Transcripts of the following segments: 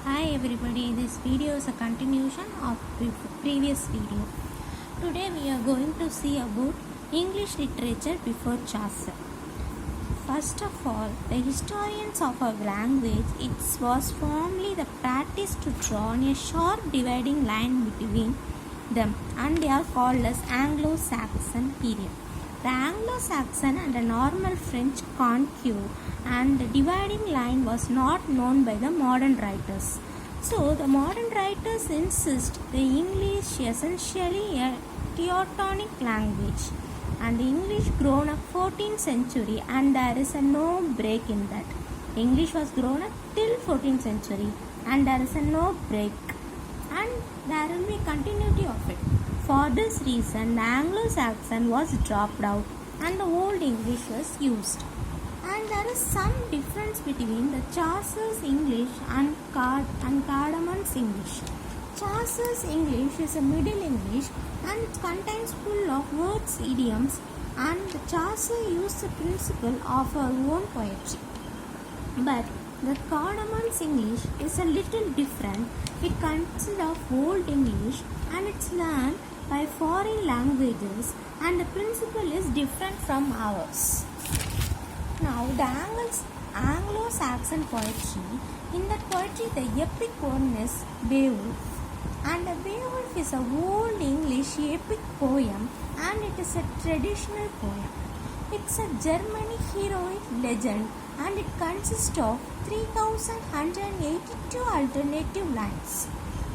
Hi everybody, this video is a continuation of previous video. Today we are going to see about English literature before Chaucer. First of all, the historians of our language, it was formerly the practice to draw a sharp dividing line between them, and they are called as Anglo-Saxon period. The Anglo-Saxon and the normal French concave and the dividing line was not known by the modern writers. So the modern writers insist the English essentially a Teutonic language, and the English grown up 14th century, and there is no break in that. English was grown up till 14th century and there is no break, and there will be continuity of it. For this reason, the Anglo-Saxon was dropped out and the Old English was used. And there is some difference between the Chaucer's English and Cardamon's English. Chaucer's English is a Middle English and it contains full of words, idioms, and Chaucer used the principle of her own poetry. But the Cardamon's English is a little different. It consists of Old English and it's learned by foreign languages, and the principle is different from ours. Now, the Anglo-Saxon poetry, in that poetry the epic one is Beowulf, and the Beowulf is a Old English epic poem and it is a traditional poem. It's a Germanic heroic legend and it consists of 3182 alternative lines,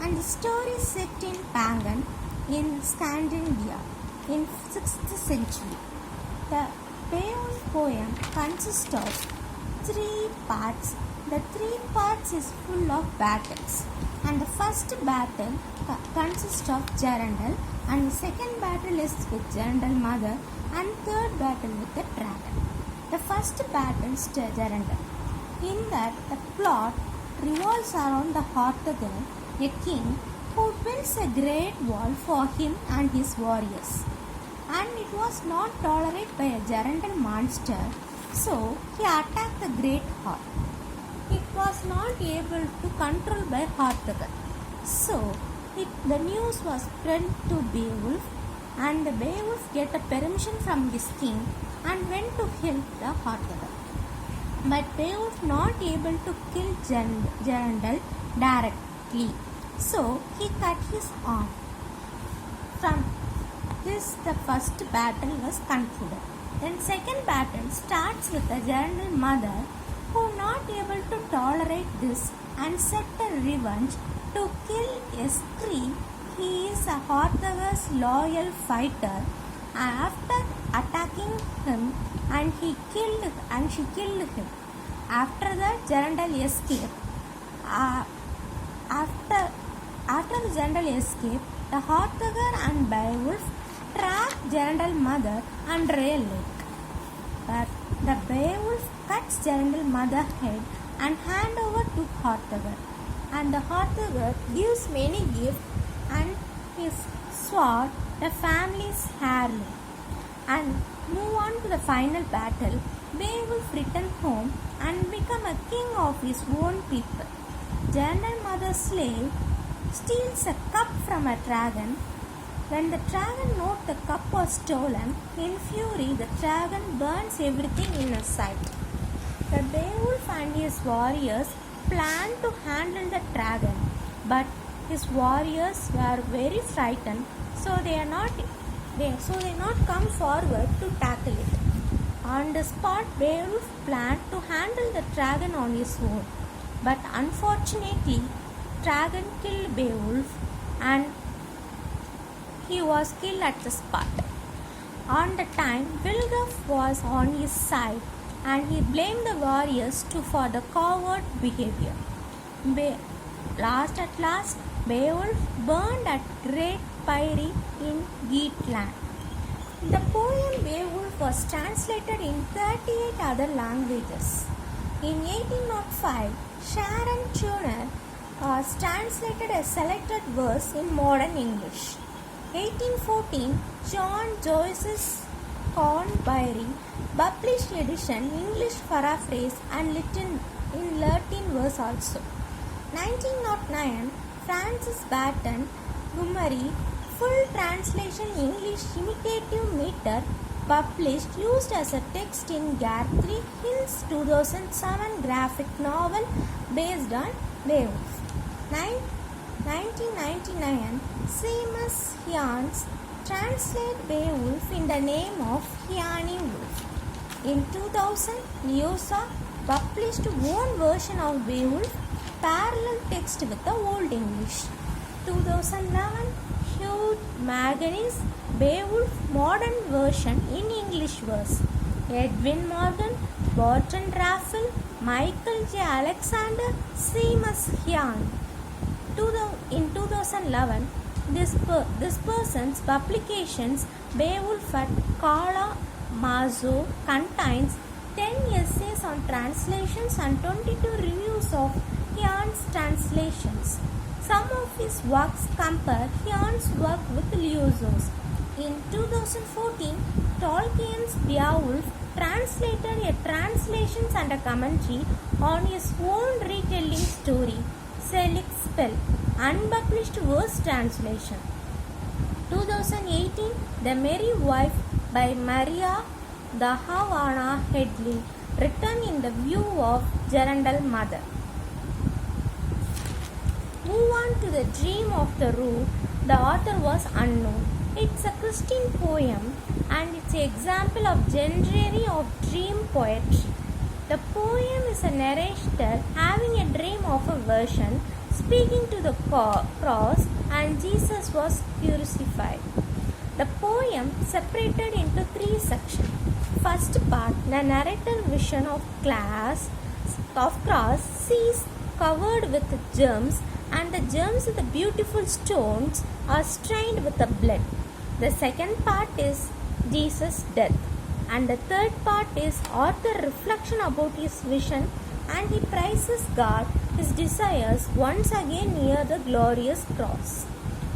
and the story is set in Pagan in Scandinavia in 6th century. The Beowulf poem consists of 3 parts. The 3 parts is full of battles, and the first battle consists of Jarandal, and the second battle is with Jarandal mother, and third battle with the dragon. The first battle is Jarandal. In that, the plot revolves around the Hrothgar, a king who builds a great wall for him and his warriors. And it was not tolerated by a Jarandal monster, so he attacked the great hall. It was not able to control by Hrothgar. So the news was spread to Beowulf, and the Beowulf get a permission from his king and went to help the Hrothgar. But Beowulf not able to kill Jarandal directly, so he cut his arm. From this, the first battle was concluded. Then second battle starts with the Jarandal mother, who not able to tolerate this and set a revenge to kill a scree. He is a Hrothgar's loyal fighter. After attacking him, and she killed him. After that, Jarandal escaped. After the Jarandal escaped, the Hrothgar and Beowulf trapped Jarandal mother under a lake. But the Beowulf cuts Jarandal mother head and hand over to Hrothgar, and the Hrothgar gives many gifts and his sword, the family's heirloom. And move on to the final battle. Beowulf returned home and become a king of his own people. Jarandal mother's slave steals a cup from a dragon. When the dragon knows the cup was stolen, in fury the dragon burns everything in his sight. The Beowulf and his warriors plan to handle the dragon, but his warriors were very frightened, so they not come forward to tackle it. On the spot, Beowulf planned to handle the dragon on his own, but unfortunately, dragon killed Beowulf and he was killed at the spot. On the time, Wilgulf was on his side and he blamed the warriors for the coward behavior. At last, Beowulf burned at Great Pyre in Geatland. The poem Beowulf was translated in 38 other languages. In 1805, Sharon Turner translated a selected verse in modern English. 1814, John Joyce's Cornbury published edition English paraphrase and in Latin verse also. 1909 Francis Barton Montgomery full translation English imitative meter published used as a text in Guthrie Hill's 2007 graphic novel based on Beowulf. 1999 Seamus Hearns translated Beowulf in the name of Hearny Wolf. In 2000 Lyosa published own version of Beowulf parallel text with the Old English. 2011 Hugh Magennis Beowulf modern version in English verse. Edwin Morgan, Barton Raffel, Michael J. Alexander, Seamus Hearn. In 2011, this person's publications Beowulf at Kalamazoo contains 10 essays on translations and 22 reviews of Hearn's translations. Some of his works compare Hearn's work with Lyosa's. In 2014, Tolkien's Beowulf translated a translations and a commentary on his own retelling story, Selig Spell, unpublished verse translation. 2018, The Merry Wife by Maria Dahawana Headley, written in the view of Gerundal Mother. Move on to The Dream of the Rue. The author was unknown. It's a Christian poem and it's an example of genre of dream poetry. The poem is a narrator having a dream of a virgin speaking to the cross and Jesus was crucified. The poem separated into 3 sections. First part, the narrator vision of cross sees covered with germs, and the germs of the beautiful stones are stained with the blood. The second part is Jesus' death, and the third part is author reflection about his vision, and he praises God, his desires once again near the glorious cross.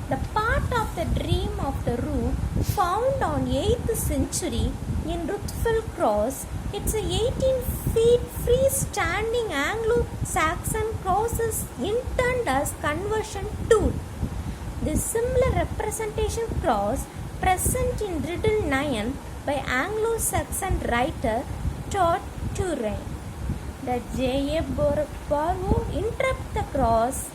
The part of the dream of the rue found on 8th century in Ruthven Cross. It's a 18 feet freestanding Anglo-Saxon crosses intended as conversion tool. This similar representation cross present in Riddle 9 by Anglo-Saxon writer Todd Turin. The J.A. Barrow interrupt the cross.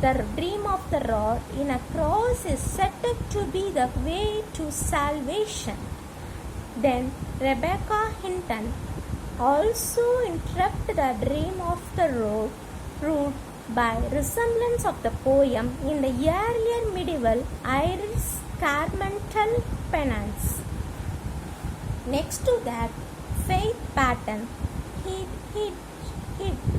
The dream of the rod in a cross is set up to be the way to salvation. Then Rebecca Hinton also interrupt the dream of the root by resemblance of the poem in the earlier medieval Irish Carmental Penance. Next to that, Faith Patton, he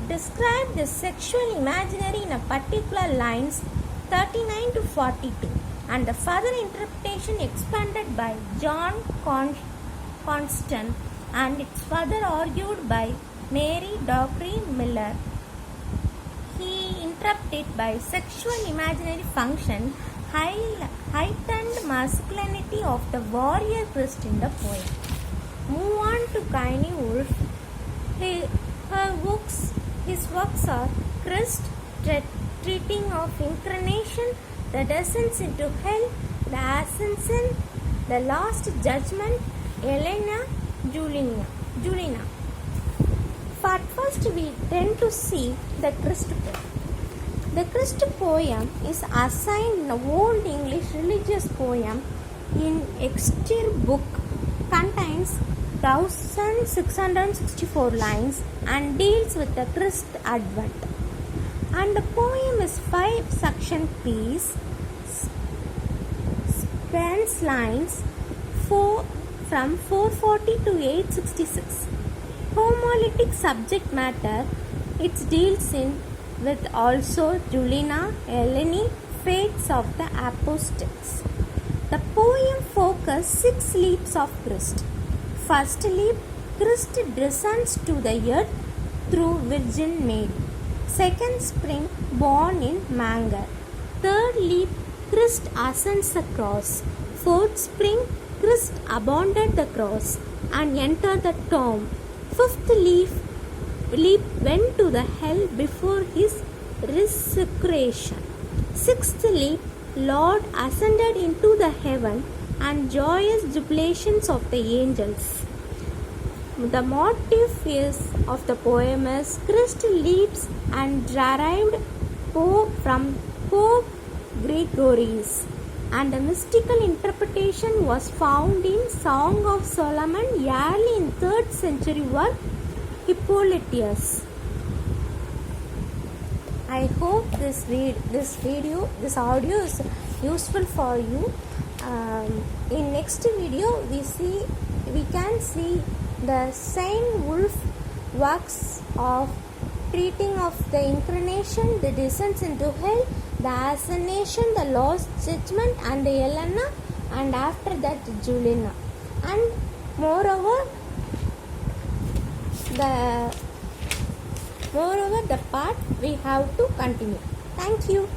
described the sexual imaginary in a particular lines 39 to 42, and the further interpretation expanded by John Constant, and it's further argued by Mary Dockery Miller. He interpreted by sexual imaginary function heightened masculinity of the warrior Christ in the poem. Move on to Hearny Wolf. His works are Christ, treating of incarnation, the descent into hell, the ascension, the last judgment, Elena Julina. But first we tend to see the Christ poem. The Christ poem is assigned an Old English religious poem in Exeter book, contains 1664 lines and deals with the Christ advent. And the poem is 5-section piece, spans lines from 440 to 866. Homiletic subject matter, it deals in with also Julina, Eleni, fates of the apostles. The poem focuses 6 leaps of Christ. First leap, Christ descends to the earth through Virgin Mary. Second spring, born in manger. Third leap, Christ ascends the cross. Fourth spring, Christ abandoned the cross and entered the tomb. Fifth leap went to the hell before his resurrection. Sixthly, Lord ascended into the heaven and joyous jubilations of the angels. The motif of the poem is Christ leaps and derived from Pope Gregorius, and a mystical interpretation was found in Song of Solomon early in 3rd century work Hippolytus. I hope this audio is useful for you. In next video we can see the Saint Wolf works of treating of the incarnation, the descent into hell, the ascension, the lost judgment, and the Helena, and after that Juliana. And moreover the part we have to continue. Thank you.